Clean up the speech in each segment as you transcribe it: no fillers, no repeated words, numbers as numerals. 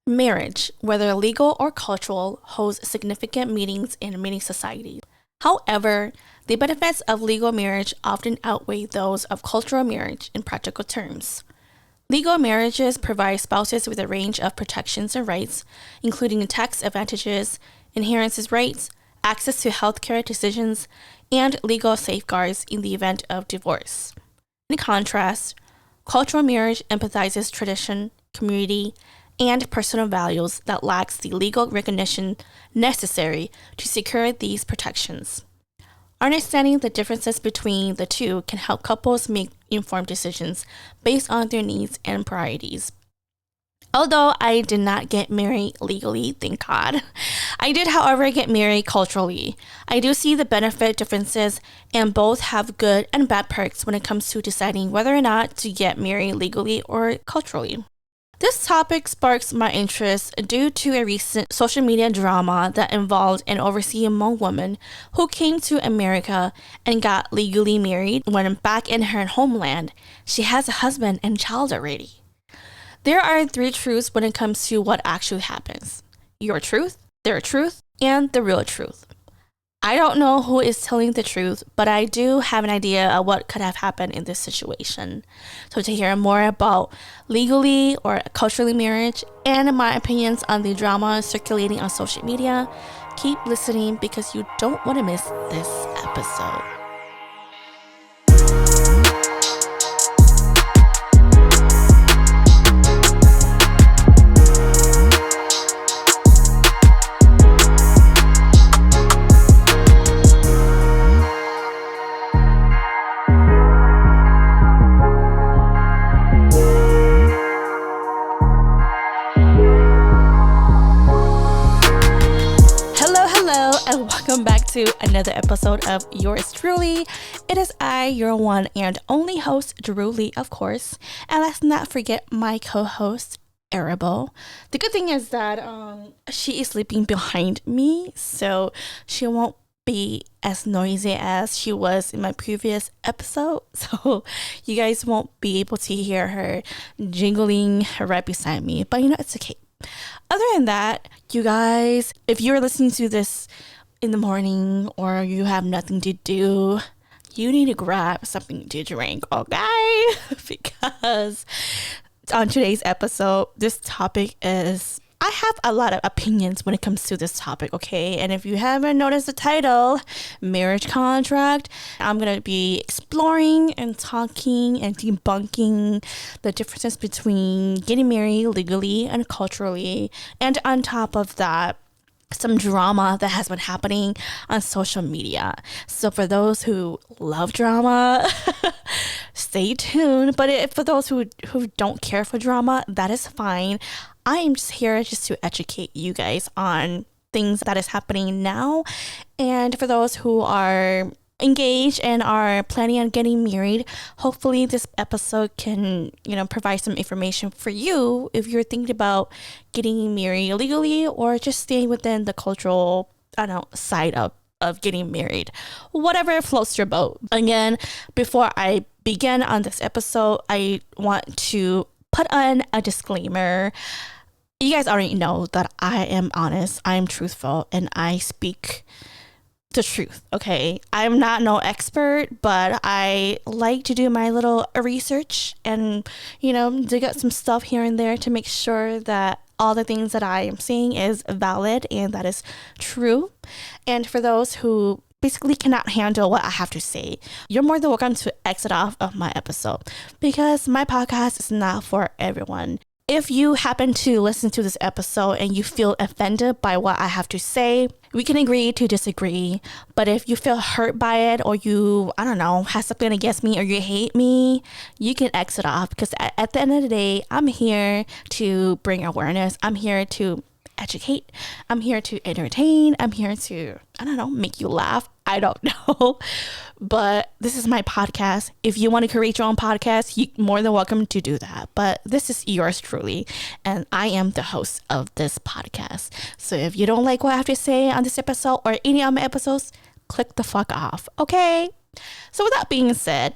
Marriage, whether legal or cultural, holds significant meanings in many societies. However, the benefits of legal marriage often outweigh those of cultural marriage in practical terms. Legal marriages provide spouses with a range of protections and rights, including tax advantages, inheritance rights, access to healthcare decisions, and legal safeguards in the event of divorce. In contrast, cultural marriage emphasizes tradition, community, and personal values that lacks the legal recognition necessary to secure these protections. Understanding the differences between the two can help couples make informed decisions based on their needs and priorities. Although I did not get married legally, thank God, I did, however, get married culturally. I do see the benefit differences, and both have good and bad perks when it comes to deciding whether or not to get married legally or culturally. This topic sparks my interest due to a recent social media drama that involved an overseas Hmong woman who came to America and got legally married when back in her homeland, she has a husband and child already. There are 3 truths when it comes to what actually happens: your truth, their truth, and the real truth. I don't know who is telling the truth, but I do have an idea of what could have happened in this situation. So to hear more about legally or culturally marriage and my opinions on the drama circulating on social media, keep listening because you don't want to miss this episode. And welcome back to another episode of yours truly. It is I, your one and only host, Druelee, of course. And let's not forget my co-host, Arabo. The good thing is that she is sleeping behind me, so she won't be as noisy as she was in my previous episode. So you guys won't be able to hear her jingling right beside me. But it's okay. Other than that, you guys, if you're listening to this in the morning or you have nothing to do, you need to grab something to drink, okay? Because on today's episode, this topic is, I have a lot of opinions when it comes to this topic, okay? And if you haven't noticed the title, marriage contract, I'm going to be exploring and talking and debunking the differences between getting married legally and culturally. And on top of that, some drama that has been happening on social media. So for those who love drama, stay tuned. But for those who don't care for drama, that is fine. I am just here just to educate you guys on things that is happening now. And for those who are engaged and are planning on getting married, hopefully this episode can provide some information for you if you're thinking about getting married legally or just staying within the cultural side of getting married, whatever floats your boat. Again, before I begin on this episode, I want to put on a disclaimer. You guys already know that I am honest, I am truthful, and I speak the truth, okay? I'm not no expert, but I like to do my little research and dig up some stuff here and there to make sure that all the things that I am saying is valid and that is true. And for those who basically cannot handle what I have to say, you're more than welcome to exit off of my episode because my podcast is not for everyone. If you happen to listen to this episode and you feel offended by what I have to say, we can agree to disagree. But if you feel hurt by it or you, have something against me or you hate me, you can exit off because at the end of the day, I'm here to bring awareness. I'm here to educate. I'm here to entertain. I'm here to, make you laugh. I don't know. But this is my podcast. If you want to create your own podcast, you're more than welcome to do that. But this is yours truly. And I am the host of this podcast. So if you don't like what I have to say on this episode or any of my episodes, click the fuck off. Okay? So with that being said,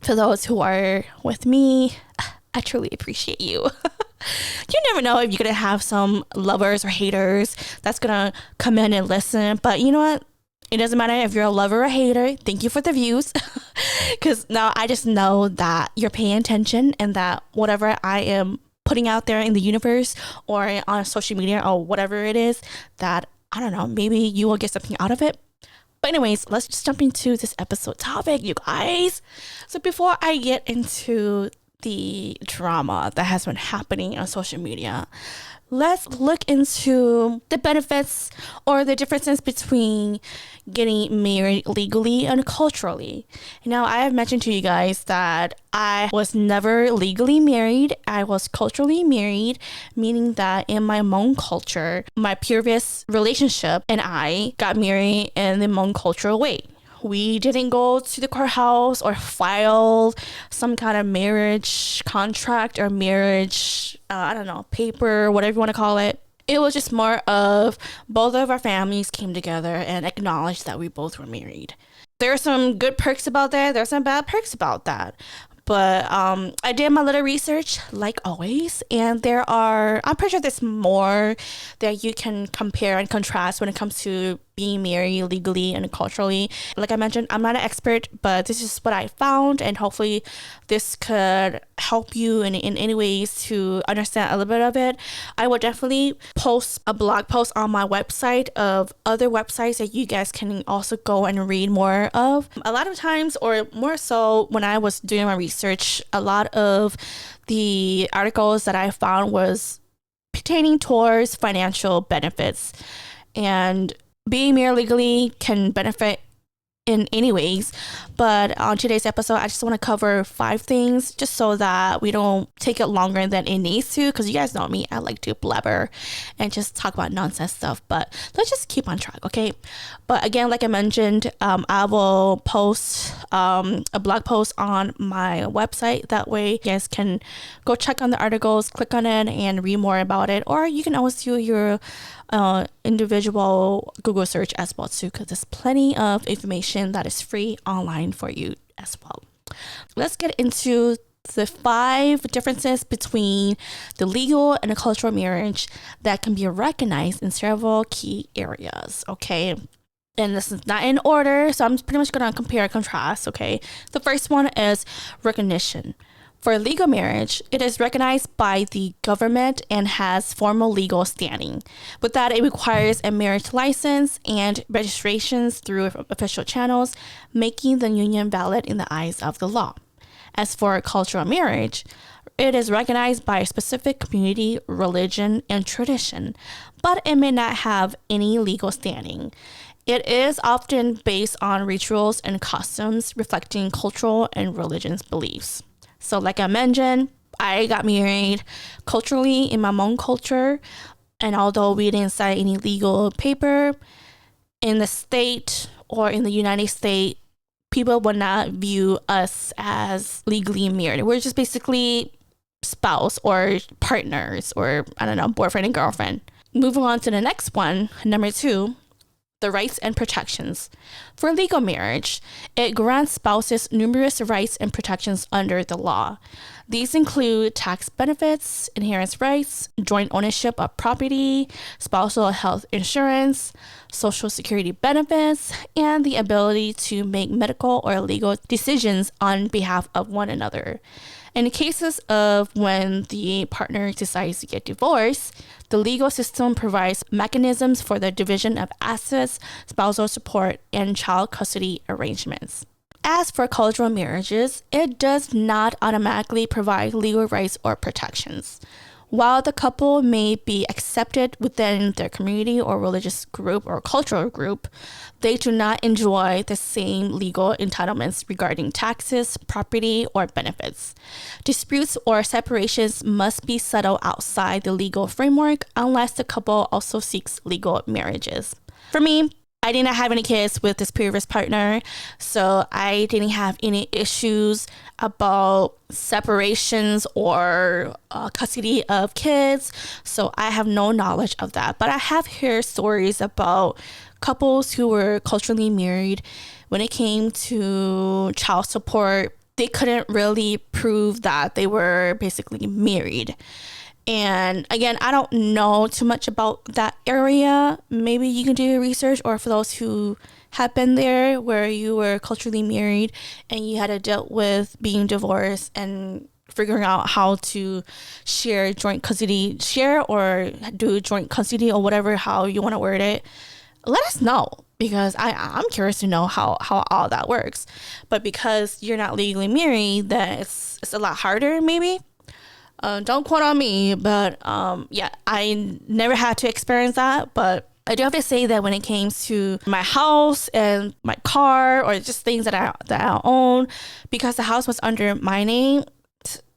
for those who are with me, I truly appreciate you. You never know if you're gonna have some lovers or haters that's gonna come in and listen. But you know what? It doesn't matter if you're a lover or hater. Thank you for the views. Because now I just know that you're paying attention and that whatever I am putting out there in the universe or on social media or whatever it is, that I don't know, maybe you will get something out of it. But anyways, let's just jump into this episode topic, you guys. So before I get into the drama that has been happening on social media, let's look into the benefits or the differences between getting married legally and culturally. Now, I have mentioned to you guys that I was never legally married. I was culturally married, meaning that in my Hmong culture, my previous relationship and I got married in the Hmong cultural way. We didn't go to the courthouse or file some kind of marriage contract or marriage, paper, whatever you want to call it. It was just more of both of our families came together and acknowledged that we both were married. There are some good perks about that. There's some bad perks about that. But I did my little research, like always, and I'm pretty sure there's more that you can compare and contrast when it comes to being married legally and culturally. Like I mentioned, I'm not an expert, but this is what I found, and hopefully this could help you in any ways to understand a little bit of it. I will definitely post a blog post on my website of other websites that you guys can also go and read more of. A lot of times, or more so when I was doing my research, a lot of the articles that I found was pertaining towards financial benefits, and being married legally can benefit in any ways. But on today's episode, I just want to cover 5 things just so that we don't take it longer than it needs to, because you guys know me, I like to blabber and just talk about nonsense stuff. But let's just keep on track, okay? But again, like I mentioned, I will post a blog post on my website. That way you guys can go check on the articles, click on it and read more about it. Or you can always do your individual Google search as well too, because there's plenty of information that is free online for you as well. Let's get into the 5 differences between the legal and the cultural marriage that can be recognized in several key areas, okay? And this is not in order, so I'm pretty much going to compare and contrast, okay? The first one is recognition. For legal marriage, it is recognized by the government and has formal legal standing. With that, it requires a marriage license and registrations through official channels, making the union valid in the eyes of the law. As for cultural marriage, it is recognized by a specific community, religion, and tradition, but it may not have any legal standing. It is often based on rituals and customs reflecting cultural and religious beliefs. So like I mentioned, I got married culturally in my Hmong culture, and although we didn't sign any legal paper, in the state or in the United States, people would not view us as legally married. We're just basically spouse or partners, or boyfriend and girlfriend. Moving on to the next one, number 2. The rights and protections. For legal marriage, it grants spouses numerous rights and protections under the law. These include tax benefits, inheritance rights, joint ownership of property, spousal health insurance, social security benefits, and the ability to make medical or legal decisions on behalf of one another. In cases of when the partner decides to get divorced, the legal system provides mechanisms for the division of assets, spousal support, and child custody arrangements. As for cultural marriages, it does not automatically provide legal rights or protections. While the couple may be accepted within their community or religious group or cultural group, they do not enjoy the same legal entitlements regarding taxes, property, or benefits. Disputes or separations must be settled outside the legal framework unless the couple also seeks legal marriages. For me, I did not have any kids with this previous partner, so I didn't have any issues about separations or custody of kids, so I have no knowledge of that. But I have heard stories about couples who were culturally married. When it came to child support, they couldn't really prove that they were basically married. And again, I don't know too much about that area. Maybe you can do your research, or for those who have been there where you were culturally married and you had to deal with being divorced and figuring out how to share or do joint custody or whatever, how you want to word it, let us know, because I'm curious to know how all that works. But because you're not legally married, then it's a lot harder maybe. Don't quote on me, but yeah, I never had to experience that. But I do have to say that when it came to my house and my car, or just things that I own, because the house was under my name,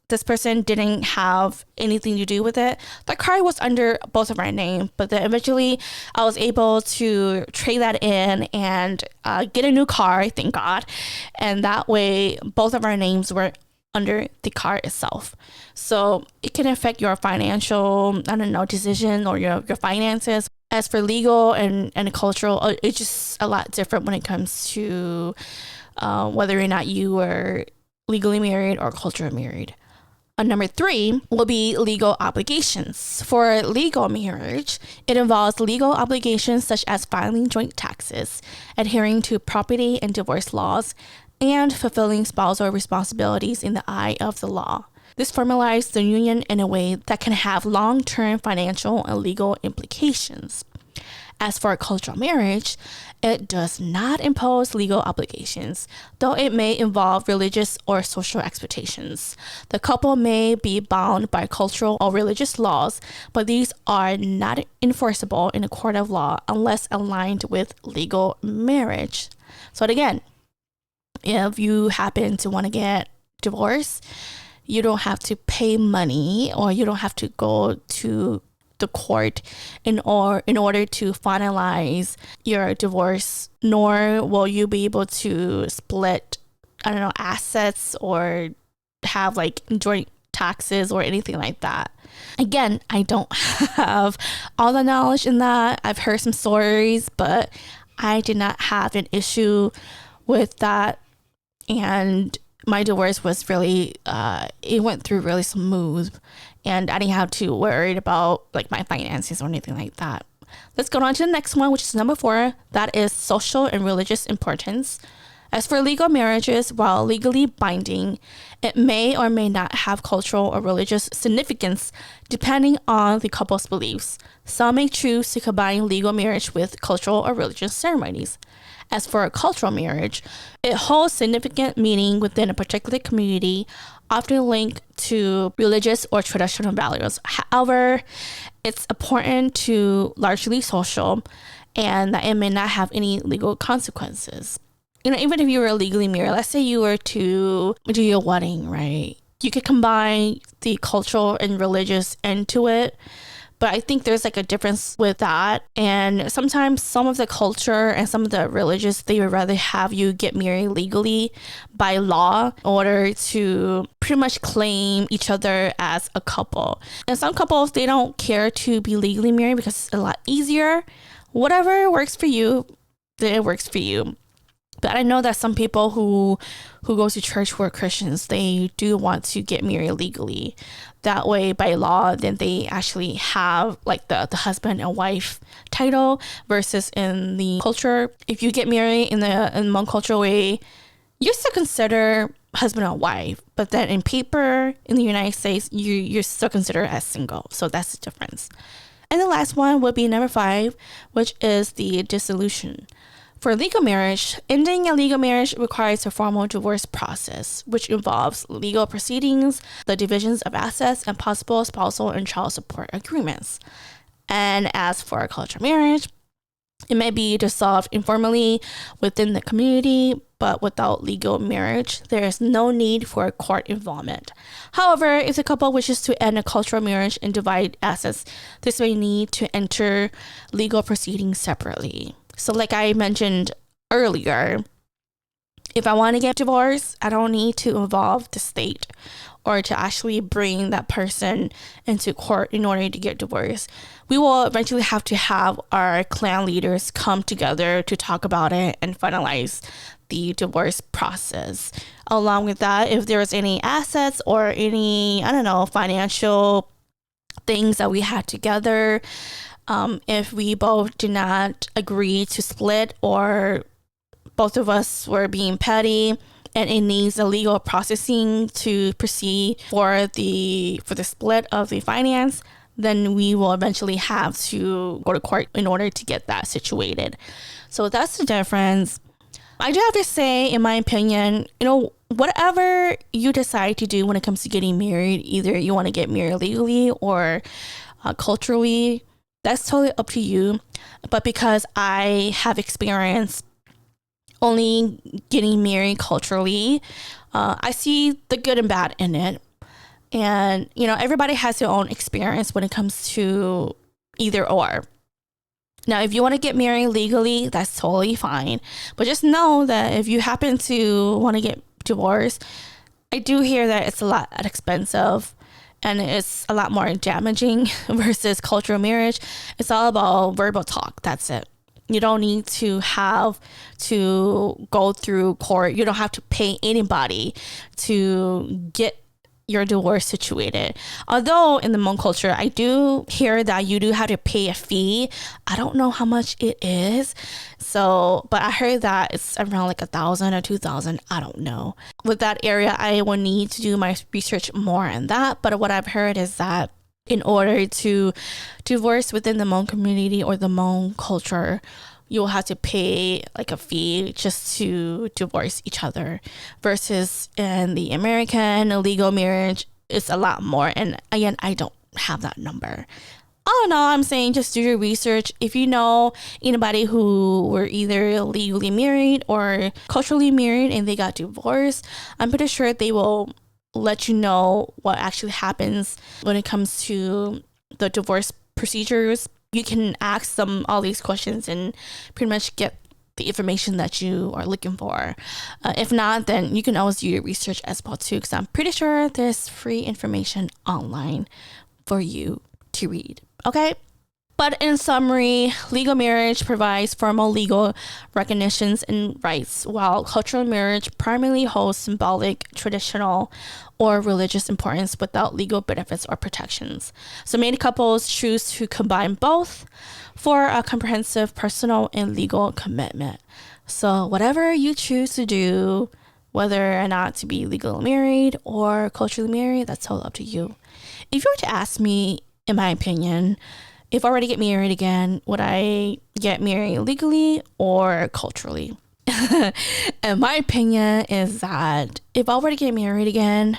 this person didn't have anything to do with it. The car was under both of our names, but then eventually I was able to trade that in and get a new car, thank God. And that way, both of our names were under the car itself. So it can affect your financial, decision, or your finances. As for legal and cultural, it's just a lot different when it comes to whether or not you were legally married or culturally married. Number 3 will be legal obligations. For legal marriage, it involves legal obligations such as filing joint taxes, adhering to property and divorce laws, and fulfilling spousal responsibilities in the eye of the law. This formalizes the union in a way that can have long-term financial and legal implications. As for cultural marriage, it does not impose legal obligations, though it may involve religious or social expectations. The couple may be bound by cultural or religious laws, but these are not enforceable in a court of law unless aligned with legal marriage. So again, if you happen to want to get divorced, you don't have to pay money, or you don't have to go to the court in order to finalize your divorce, nor will you be able to split, assets or have like joint taxes or anything like that. Again, I don't have all the knowledge in that. I've heard some stories, but I did not have an issue with that. And my divorce was really, it went through really smooth, and I didn't have to worry about like my finances or anything like that. Let's go on to the next one, which is number 4. That is social and religious importance. As for legal marriages, while legally binding, it may or may not have cultural or religious significance depending on the couple's beliefs. Some may choose to combine legal marriage with cultural or religious ceremonies. As for a cultural marriage, it holds significant meaning within a particular community, often linked to religious or traditional values. However, it's important to largely social, and that it may not have any legal consequences. Even if you were legally married, let's say you were to do your wedding, right? You could combine the cultural and religious into it. But I think there's like a difference with that. And sometimes some of the culture and some of the religious, they would rather have you get married legally by law in order to pretty much claim each other as a couple. And some couples, they don't care to be legally married because it's a lot easier. Whatever works for you, then it works for you. But I know that some people who go to church who are Christians, they do want to get married legally. That way, by law, then they actually have like the husband and wife title, versus in the culture, if you get married in one cultural way, you're still considered husband and wife. But then in paper, in the United States, you're still considered as single. So that's the difference. And the last one would be number 5, which is the dissolution. For legal marriage, ending a legal marriage requires a formal divorce process, which involves legal proceedings, the divisions of assets, and possible spousal and child support agreements. And as for a cultural marriage, it may be dissolved informally within the community, but without legal marriage, there is no need for court involvement. However, if the couple wishes to end a cultural marriage and divide assets, this may need to enter legal proceedings separately. So like I mentioned earlier, if I want to get divorced, I don't need to involve the state or to actually bring that person into court in order to get divorced. We will eventually have to have our clan leaders come together to talk about it and finalize the divorce process. Along with that, if there's any assets or any, financial things that we had together. If we both did not agree to split, or both of us were being petty and it needs a legal processing to proceed for the split of the finance, then we will eventually have to go to court in order to get that situated. So that's the difference. I do have to say, in my opinion, whatever you decide to do when it comes to getting married, either you want to get married legally or culturally, that's totally up to you. But because I have experienced only getting married culturally, I see the good and bad in it. And, everybody has their own experience when it comes to either or. Now, if you want to get married legally, that's totally fine. But just know that if you happen to want to get divorced, I do hear that it's a lot expensive and it's a lot more damaging versus cultural marriage. It's all about verbal talk. That's it. You don't need to have to go through court. You don't have to pay anybody to get your divorce situated. Although in the Hmong culture, I do hear that you do have to pay a fee. I don't know how much it is. But I heard that it's around like 1,000 or 2,000. I don't know. With that area, I will need to do my research more on that. But what I've heard is that in order to divorce within the Hmong community or the Hmong culture, you'll have to pay like a fee just to divorce each other, versus in the American legal marriage, it's a lot more. And again, I don't have that number. All in all, I'm saying just do your research. If you know anybody who were either legally married or culturally married and they got divorced, I'm pretty sure they will let you know what actually happens when it comes to the divorce procedures. You can ask them all these questions and pretty much get the information that you are looking for. If not, then you can always do your research as well too, because I'm pretty sure there's free information online for you to read. Okay? But in summary, legal marriage provides formal legal recognitions and rights, while cultural marriage primarily holds symbolic, traditional, or religious importance without legal benefits or protections. So many couples choose to combine both for a comprehensive personal and legal commitment. So whatever you choose to do, whether or not to be legally married or culturally married, that's all up to you. If you were to ask me, in my opinion, if I were to get married again, would I get married legally or culturally? And my opinion is that if I were to get married again,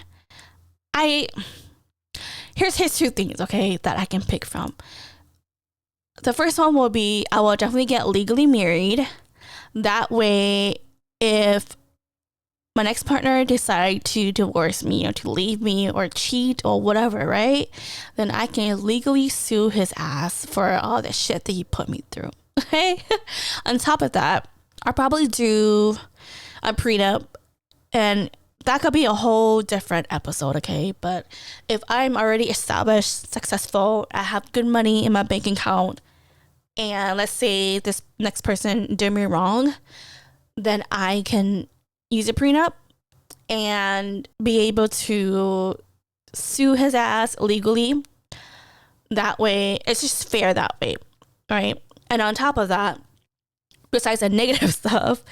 here's two things, okay, that I can pick from. The first one will be I will definitely get legally married. That way, if my next partner decide to divorce me or to leave me or cheat or whatever, right? Then I can legally sue his ass for all the shit that he put me through. Okay? On top of that, I'll probably do a prenup, and that could be a whole different episode, okay? But if I'm already established, successful, I have good money in my bank account, and let's say this next person did me wrong, then I can use a prenup and be able to sue his ass legally. That way, it's just fair that way, right? And on top of that, besides the negative stuff,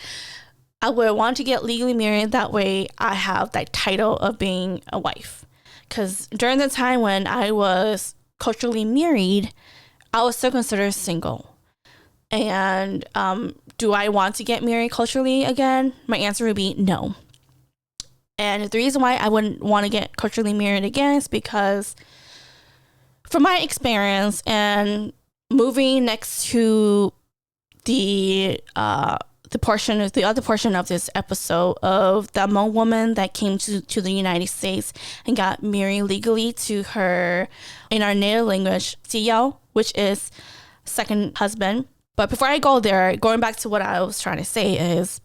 I would want to get legally married. That way, I have that title of being a wife. Because during the time when I was culturally married, I was still considered single. And do I want to get married culturally again? My answer would be no. And the reason why I wouldn't want to get culturally married again is because from my experience and moving next to the other portion of this episode of the Hmong woman that came to the United States and got married legally to her, in our native language, Tiyao, which is second husband. But before I go there, going back to what I was trying to say is,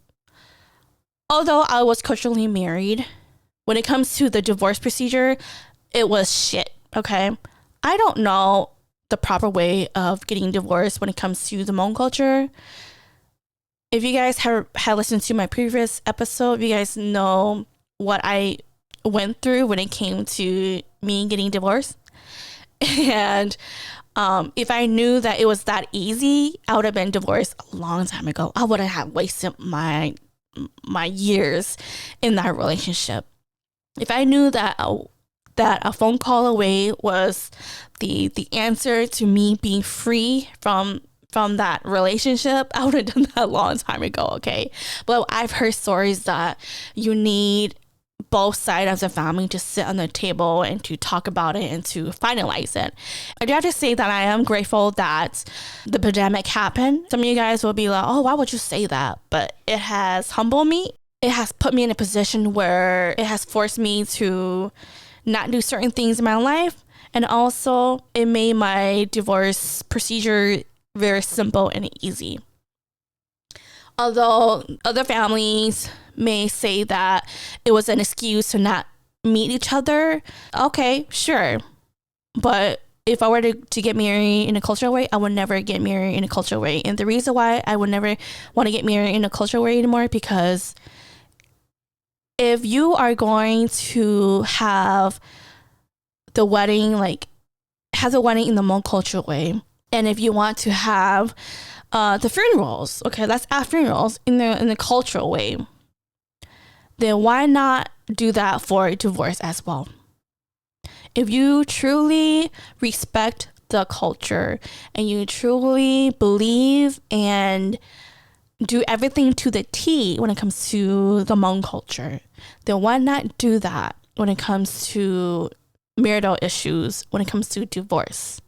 although I was culturally married, when it comes to the divorce procedure, it was shit, okay? I don't know the proper way of getting divorced when it comes to the Hmong culture. If you guys have listened to my previous episode, you guys know what I went through when it came to me getting divorced. And if I knew that it was that easy, I would have been divorced a long time ago. I wouldn't have wasted my years in that relationship. If I knew that a phone call away was the answer to me being free from that relationship, I would have done that a long time ago, okay? But I've heard stories that you need both sides of the family to sit on the table and to talk about it and to finalize it. I do have to say that I am grateful that the pandemic happened. Some of you guys will be like, oh, why would you say that? But it has humbled me. It has put me in a position where it has forced me to not do certain things in my life. And also it made my divorce procedure very simple and easy. Although other families may say that it was an excuse to not meet each other, okay, sure. But if I were to get married in a cultural way, I would never get married in a cultural way. And the reason why I would never want to get married in a cultural way anymore, because if you are going to have the wedding, have the wedding in the Hmong cultural way, and if you want to have the funerals, okay, let's add funerals in the cultural way, then why not do that for divorce as well? If you truly respect the culture and you truly believe and do everything to the T when it comes to the Hmong culture, then why not do that when it comes to marital issues, when it comes to divorce?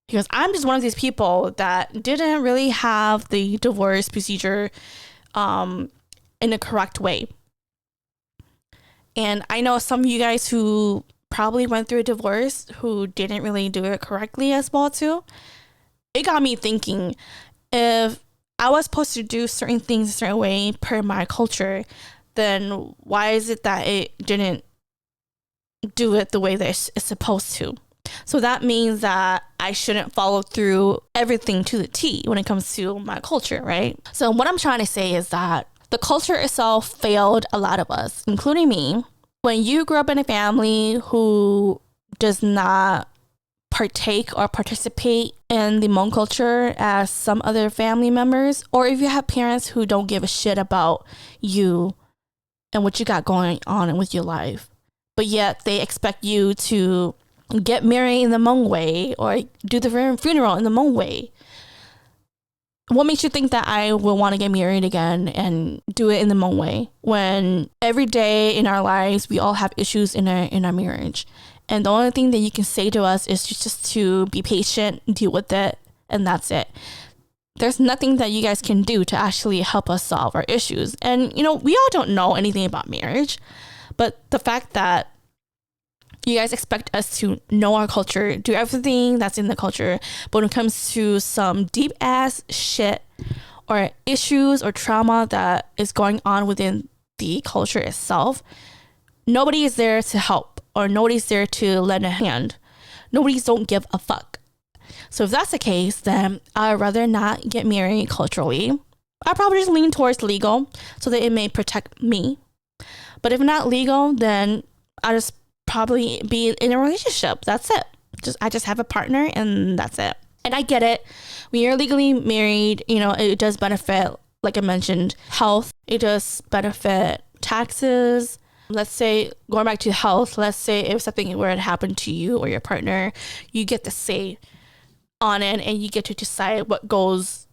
Because I'm just one of these people that didn't really have the divorce procedure in the correct way. And I know some of you guys who probably went through a divorce who didn't really do it correctly as well too. It got me thinking, if I was supposed to do certain things a certain way per my culture, then why is it that it didn't do it the way that it's supposed to? So that means that I shouldn't follow through everything to the T when it comes to my culture, right? So what I'm trying to say is that the culture itself failed a lot of us, including me. When you grew up in a family who does not partake or participate in the Hmong culture as some other family members, or if you have parents who don't give a shit about you and what you got going on with your life, but yet they expect you to get married in the Hmong way or do the funeral in the Hmong way. What makes you think that I will want to get married again and do it in the Hmong way when every day in our lives we all have issues in our marriage, and the only thing that you can say to us is just to be patient, deal with it, and that's it. There's nothing that you guys can do to actually help us solve our issues. And we all don't know anything about marriage, but the fact that you guys expect us to know our culture, do everything that's in the culture, but when it comes to some deep ass shit or issues or trauma that is going on within the culture itself, nobody is there to help, or nobody's there to lend a hand. Nobody's don't give a fuck. So if that's the case, then I'd rather not get married culturally. I'll probably just lean towards legal so that it may protect me. But if not legal, then I'll just probably be in a relationship. That's it. I just have a partner and that's it. And I get it. When you're legally married, it does benefit, like I mentioned, health. It does benefit taxes. Let's say, going back to health, let's say if something were to happen to you or your partner, you get to say on it and you get to decide what goes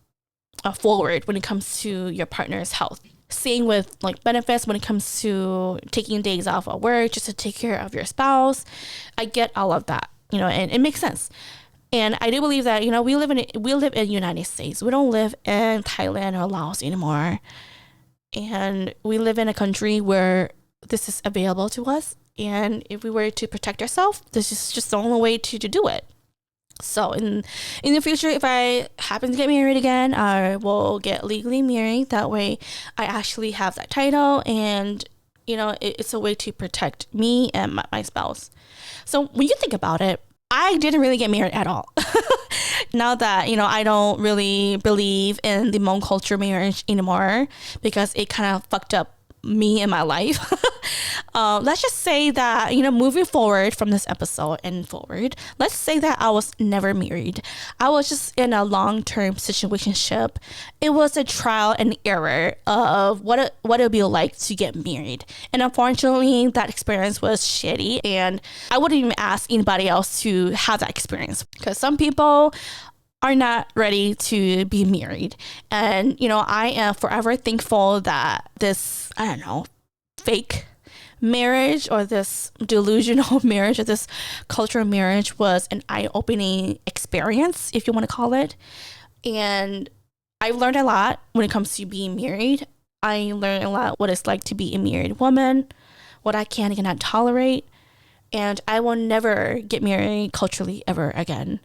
forward when it comes to your partner's health. Same with benefits when it comes to taking days off of work just to take care of your spouse. I get all of that, and it makes sense. And I do believe that, we live in the United States. We don't live in Thailand or Laos anymore. And we live in a country where this is available to us. And if we were to protect ourselves, this is just the only way to do it. So in the future, if I happen to get married again, I will get legally married. That way I actually have that title, and it's a way to protect me and my spouse. So when you think about it, I didn't really get married at all. Now that I don't really believe in the Hmong culture marriage anymore, because it kind of fucked up me and my life. Let's just say that, you know, moving forward from this episode and forward, let's say that I was never married. I was just in a long-term situationship. It was a trial and error of what it would be like to get married. And unfortunately, that experience was shitty. And I wouldn't even ask anybody else to have that experience, because some people are not ready to be married. And, you know, I am forever thankful that this, I don't know, fake marriage or this delusional marriage or this cultural marriage was an eye-opening experience, if you want to call it. And I've learned a lot when it comes to being married. I learned a lot what it's like to be a married woman, what I can and cannot tolerate. And I will never get married culturally ever again.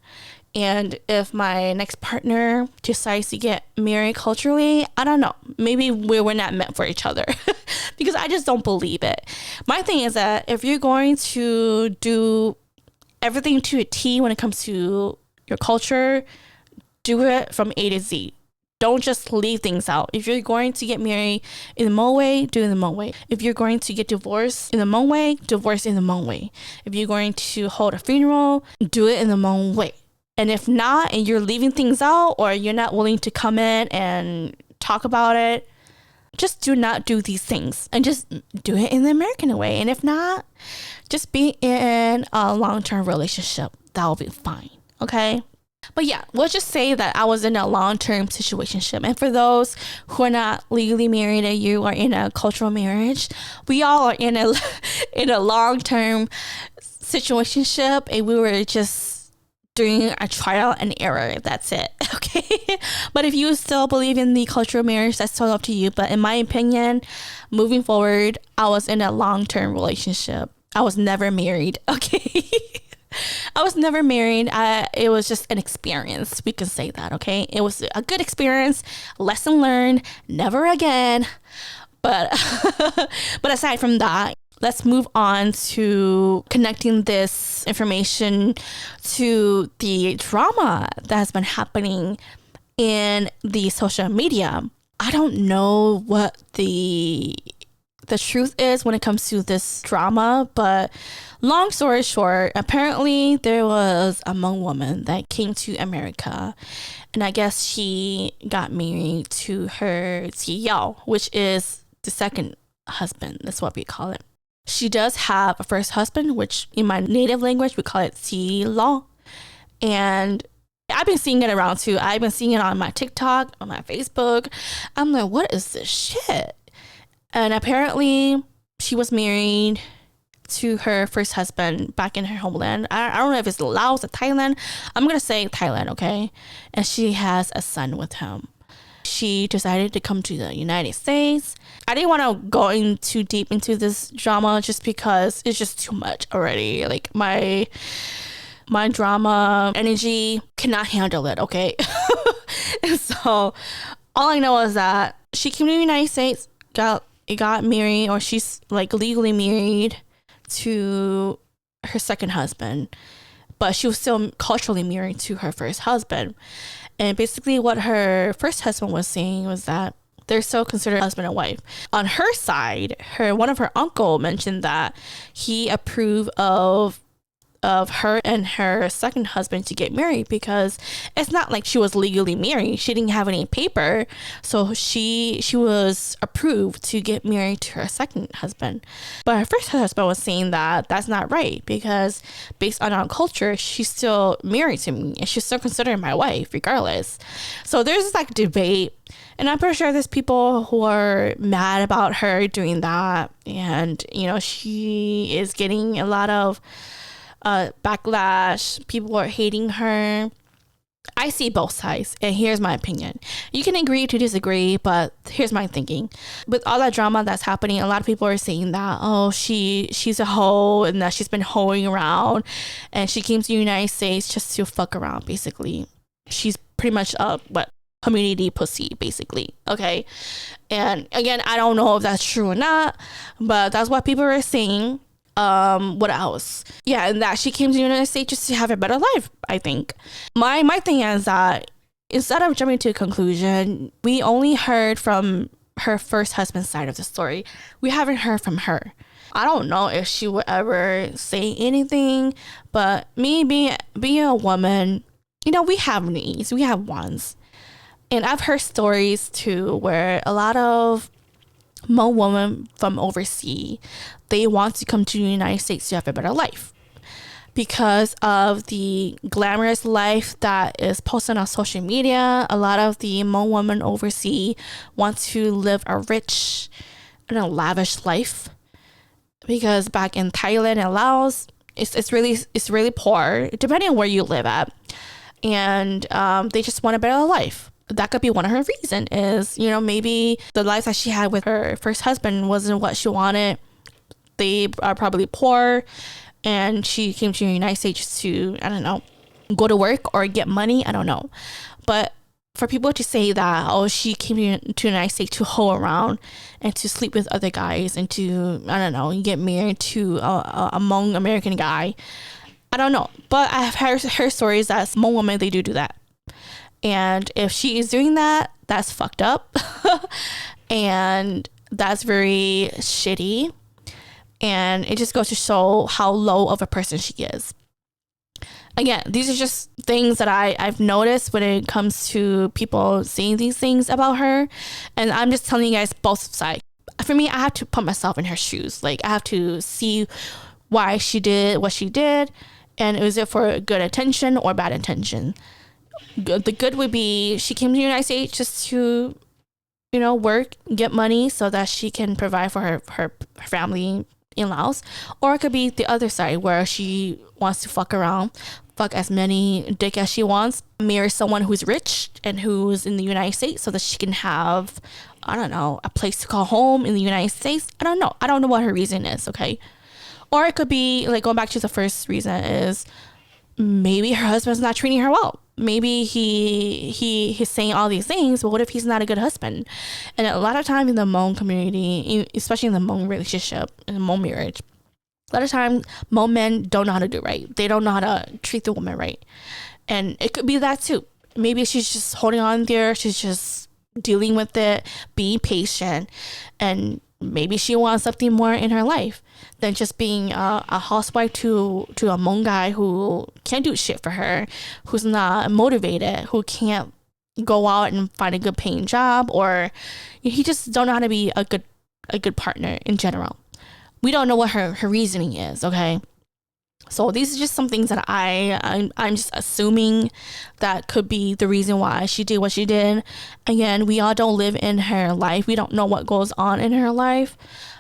And if my next partner decides to get married culturally, I don't know. Maybe we were not meant for each other because I just don't believe it. My thing is that if you're going to do everything to a T when it comes to your culture, do it from A to Z. Don't just leave things out. If you're going to get married in the Hmong way, do it in the Hmong way. If you're going to get divorced in the Hmong way, divorce in the Hmong way. If you're going to hold a funeral, do it in the Hmong way. And if not, and you're leaving things out, or you're not willing to come in and talk about it, just do not do these things and just do it in the American way. And if not, just be in a long-term relationship. That will be fine. Okay. But yeah, we'll just say that I was in a long-term situationship. And for those who are not legally married and you are in a cultural marriage, we all are in a long-term situationship, and we were just doing a trial and error. That's it. Okay. But if you still believe in the cultural marriage, that's totally up to you. But in my opinion, moving forward, I was in a long-term relationship. I was never married. Okay. I was never married. It was just an experience. We can say that. Okay. It was a good experience. Lesson learned. Never again. But aside from that, let's move on to connecting this information to the drama that has been happening in the social media. I don't know what the truth is when it comes to this drama, but long story short, apparently there was a Hmong woman that came to America, and I guess she got married to her Yao, which is the second husband. That's what we call it. She does have a first husband, which in my native language, we call it Si Lo. And I've been seeing it around too. I've been seeing it on my TikTok, on my Facebook. I'm like, what is this shit? And apparently she was married to her first husband back in her homeland. I don't know if it's Laos or Thailand. I'm going to say Thailand, okay? And she has a son with him. She decided to come to the United States. I didn't want to go in too deep into this drama just because it's just too much already. Like my drama energy cannot handle it, okay? And so all I know is that she came to the United States, got married, or she's like legally married to her second husband, but she was still culturally married to her first husband. And basically what her first husband was saying was that they're still considered husband and wife. On her side, one of her uncle mentioned that he approved of her and her second husband to get married, because it's not like she was legally married. She didn't have any paper, so she was approved to get married to her second husband. But her first husband was saying that that's not right, because based on our culture, she's still married to me and she's still considered my wife regardless. So there's this like debate, and I'm pretty sure there's people who are mad about her doing that, and you know, she is getting a lot of backlash. People are hating her. I see both sides, and here's my opinion. You can agree to disagree, but here's my thinking. With all that drama that's happening, a lot of people are saying that, oh, she's a hoe, and that she's been hoeing around, and she came to the United States just to fuck around, basically. She's pretty much community pussy, basically. Okay. And again, I don't know if that's true or not, but that's what people are saying. What else? Yeah, and that she came to the United States just to have a better life, I think. My thing is that instead of jumping to a conclusion, we only heard from her first husband's side of the story. We haven't heard from her. I don't know if she would ever say anything, but me being a woman, you know, we have needs, we have wants. And I've heard stories too where a lot of Hmong women from overseas, they want to come to the United States to have a better life because of the glamorous life that is posted on social media. A lot of the Hmong women overseas want to live a rich and a lavish life because back in Thailand and Laos, it's really poor depending on where you live at, and they just want a better life. That could be one of her reasons is, you know, maybe the life that she had with her first husband wasn't what she wanted. They are probably poor and she came to the United States to, I don't know, go to work or get money. I don't know. But for people to say that, oh, she came to the United States to hoe around and to sleep with other guys and to, I don't know, get married to a Hmong American guy. I don't know. But I have heard stories that Hmong women, they do that. And if she is doing that, that's fucked up. And that's very shitty. And it just goes to show how low of a person she is. Again, these are just things that I've noticed when it comes to people saying these things about her. And I'm just telling you guys both sides. For me, I have to put myself in her shoes. Like, I have to see why she did what she did. And is it for good intention or bad intention? The good would be she came to the United States just to, you know, work, get money so that she can provide for her family in Laos. Or it could be the other side where she wants to fuck around, fuck as many dick as she wants, marry someone who's rich and who's in the United States so that she can have, I don't know, a place to call home in the United States. I don't know what her reason is, okay? Or it could be, like, going back to the first reason is maybe her husband's not treating her well. Maybe he's saying all these things, but what if he's not a good husband? And a lot of times in the Hmong community, especially in the Hmong relationship, in the Hmong marriage, a lot of times Hmong men don't know how to do right. They don't know how to treat the woman right. And it could be that too. Maybe she's just holding on there. She's just dealing with it, being patient, and maybe she wants something more in her life than just being a housewife to a Hmong guy who can't do shit for her, who's not motivated, who can't go out and find a good paying job, or he just don't know how to be a good partner in general. We don't know what her reasoning is, okay? So these are just some things that I'm just assuming that could be the reason why she did what she did. Again, we all don't live in her life. We don't know what goes on in her life.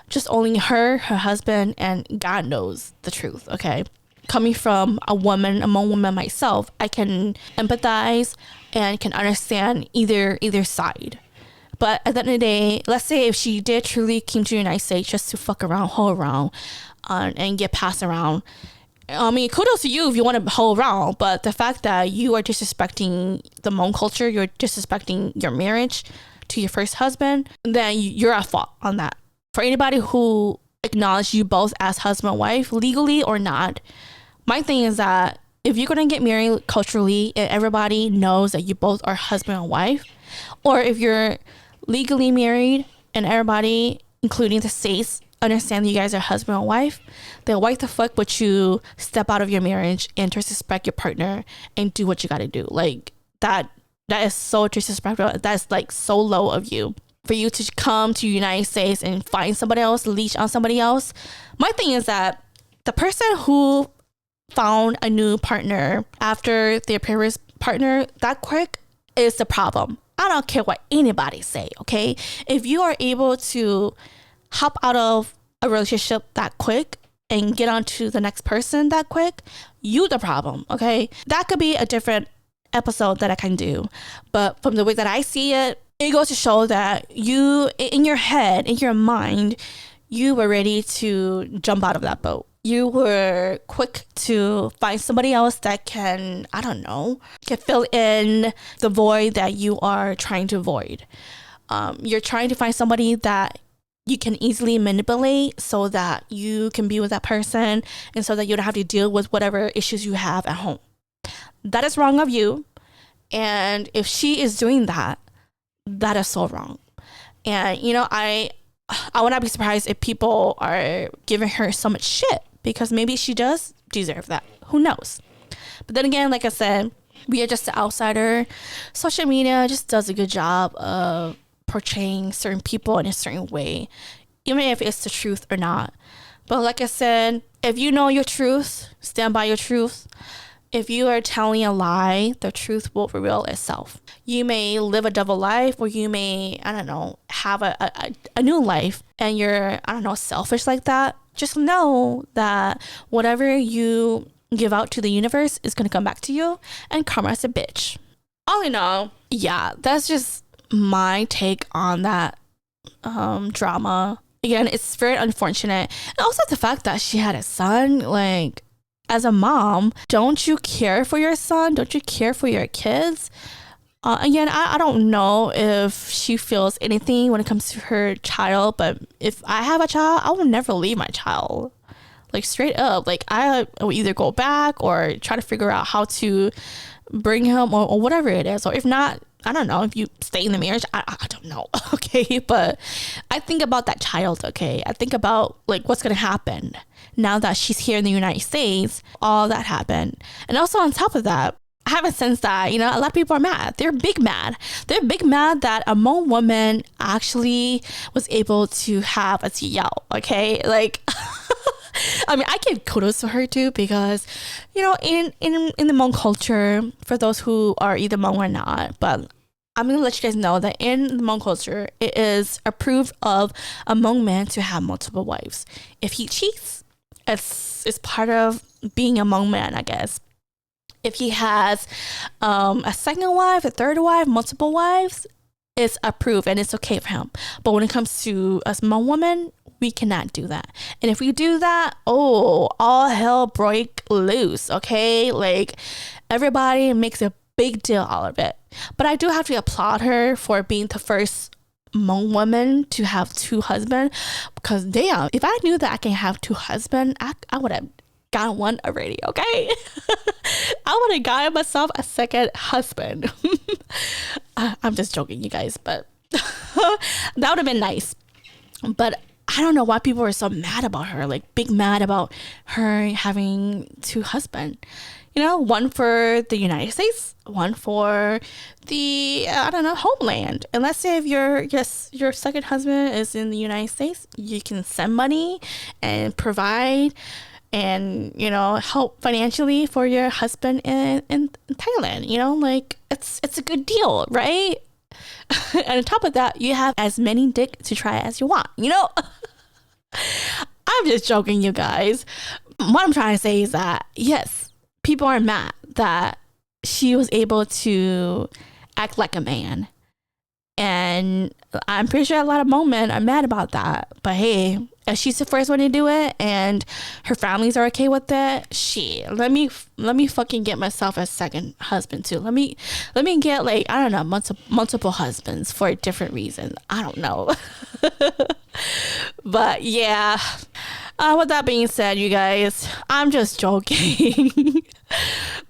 Just only her husband, and God knows the truth, okay? Coming from a Hmong woman myself, I can empathize and can understand either side. But at the end of the day, let's say if she did truly came to the United States just to fuck around, hoe around, and get passed around, I mean, kudos to you if you want to hoe around, but the fact that you are disrespecting the Hmong culture, you're disrespecting your marriage to your first husband, then you're at fault on that. For anybody who acknowledge you both as husband and wife, legally or not, my thing is that if you're going to get married culturally and everybody knows that you both are husband and wife, or if you're legally married and everybody, including the states, understand that you guys are husband and wife, then why the fuck would you step out of your marriage and disrespect your partner and do what you got to do? Like, that is so disrespectful. That's like so low of you. For you to come to the United States and find somebody else, leech on somebody else. My thing is that the person who found a new partner after their previous partner that quick is the problem. I don't care what anybody say, okay? If you are able to hop out of a relationship that quick and get on to the next person that quick, you the problem, okay? That could be a different episode that I can do. But from the way that I see it, it goes to show that you, in your head, in your mind, you were ready to jump out of that boat. You were quick to find somebody else that can, I don't know, can fill in the void that you are trying to avoid. You're trying to find somebody that you can easily manipulate so that you can be with that person and so that you don't have to deal with whatever issues you have at home. That is wrong of you. And if she is doing that, that is so wrong. And, you know, I would not be surprised if people are giving her so much shit, because maybe she does deserve that. Who knows? But then again, like I said, we are just the outsider. Social media just does a good job of portraying certain people in a certain way, even if it's the truth or not. But like I said, if you know your truth, stand by your truth. If you are telling a lie, the truth will reveal itself. You may live a double life, or you may, I don't know, have a new life, and you're, I don't know, selfish like that. Just know that whatever you give out to the universe is going to come back to you, and karma's a bitch. All in all, yeah, that's just my take on that drama. Again, it's very unfortunate. And also the fact that she had a son, like, as a mom, don't you care for your son? Don't you care for your kids? Again, I don't know if she feels anything when it comes to her child, but if I have a child, I will never leave my child. Like, straight up. Like, I will either go back or try to figure out how to bring him, or whatever it is. Or if not, I don't know, if you stay in the marriage, I don't know. Okay, but I think about that child. Okay, I think about, like, what's gonna happen now that she's here in the United States. All that happened. And also on top of that, I have a sense that, you know, a lot of people are mad. They're big mad. They're big mad that a Hmong woman actually was able to have a TL. Okay, like I mean, I give kudos to her too, because, you know, in the Hmong culture, for those who are either Hmong or not, but I'm going to let you guys know that in the Hmong culture, it is approved of a Hmong man to have multiple wives. If he cheats, it's part of being a Hmong man, I guess. If he has a second wife, a third wife, multiple wives, it's approved and it's okay for him. But when it comes to us Hmong women, we cannot do that. And if we do that, oh, all hell break loose, okay? Like, everybody makes a big deal out of it. But I do have to applaud her for being the first Hmong woman to have two husbands, because damn, if I knew that I can have two husbands, I would have got one already, okay? I would have gotten myself a second husband. I'm just joking, you guys, but that would have been nice. But I don't know why people are so mad about her, like big mad about her having two husbands. You know, one for the United States, one for the, I don't know, homeland. And let's say if your second husband is in the United States, you can send money and provide and, you know, help financially for your husband in Thailand. You know, like, it's a good deal, right? And on top of that, you have as many dick to try as you want, you know? I'm just joking, you guys. What I'm trying to say is that, yes, people are mad that she was able to act like a man. And I'm pretty sure a lot of Hmong men are mad about that. But hey, if she's the first one to do it and her families are okay with it, shit, let me fucking get myself a second husband too. Let me get, like, I don't know, multiple husbands for different reasons. I don't know. But yeah, with that being said, you guys, I'm just joking.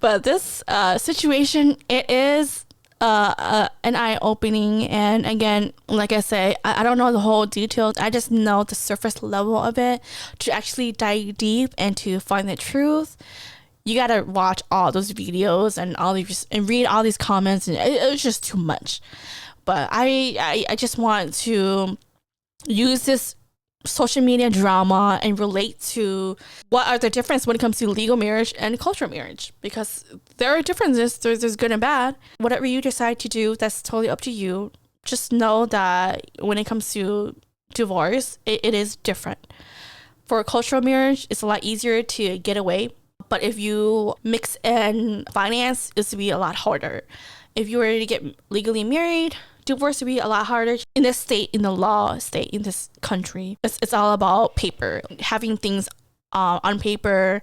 But this situation, it is an eye-opening. And again, like I say, I don't know the whole details. I just know the surface level of it. To actually dive deep and to find the truth, you gotta watch all those videos and read all these comments, and it was just too much. But I just want to use this social media drama and relate to what are the difference when it comes to legal marriage and cultural marriage, because there are differences. There's good and bad. Whatever you decide to do, that's totally up to you. Just know that when it comes to divorce, it is different. For a cultural marriage, it's a lot easier to get away, but if you mix in finance, it's to be a lot harder. If you were to get legally married, divorce would be a lot harder. In this state, in the law state, in this country, it's all about paper. Having things on paper,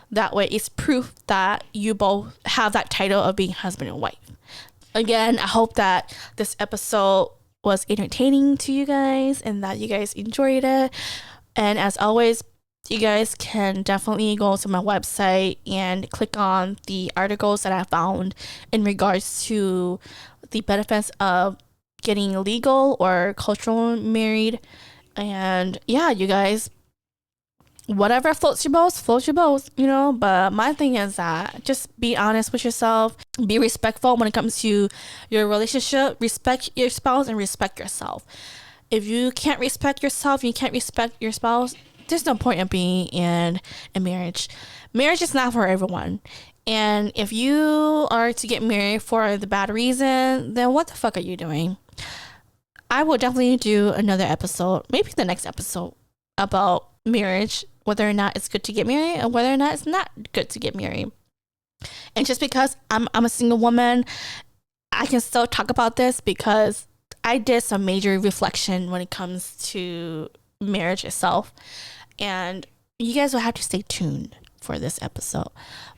that way it's proof that you both have that title of being husband and wife. Again, I hope that this episode was entertaining to you guys and that you guys enjoyed it. And as always, you guys can definitely go to my website and click on the articles that I found in regards to the benefits of getting legal or cultural married. And yeah, you guys, whatever floats your boat, you know. But my thing is that just be honest with yourself, be respectful when it comes to your relationship, respect your spouse and respect yourself. If you can't respect yourself, you can't respect your spouse, there's no point in being in a marriage. Marriage is not for everyone. And if you are to get married for the bad reason, then what the fuck are you doing? I will definitely do another episode, maybe the next episode, about marriage, whether or not it's good to get married and whether or not it's not good to get married. And just because I'm a single woman, I can still talk about this because I did some major reflection when it comes to marriage itself. And you guys will have to stay tuned for this episode.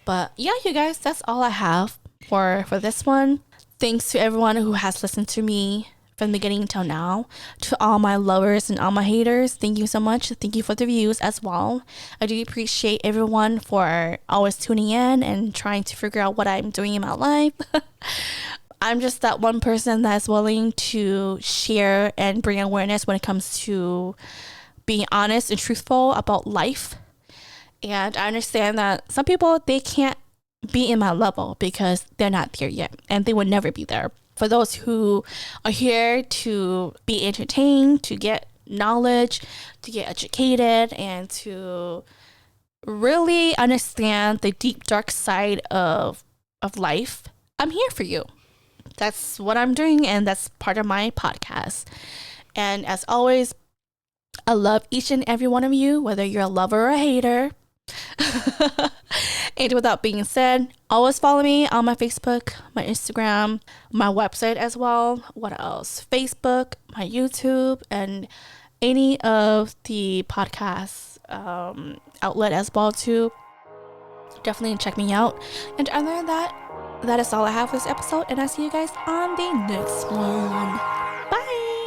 But yeah, you guys, that's all I have for this one. Thanks to everyone who has listened to me from the beginning until now. To all my lovers and all my haters, thank you so much. Thank you for the views as well. I do appreciate everyone for always tuning in and trying to figure out what I'm doing in my life. I'm just that one person that's willing to share and bring awareness when it comes to being honest and truthful about life. And I understand that some people, they can't be in my level because they're not there yet and they will never be there. For those who are here to be entertained, to get knowledge, to get educated, and to really understand the deep, dark side of life, I'm here for you. That's what I'm doing, and that's part of my podcast. And as always, I love each and every one of you, whether you're a lover or a hater. And without being said, always follow me on my Facebook, my Instagram, my website as well. What else? Facebook, my YouTube, and any of the podcast outlet as well too. Definitely check me out. And other than that, that is all I have for this episode, and I'll see you guys on the next one. Bye.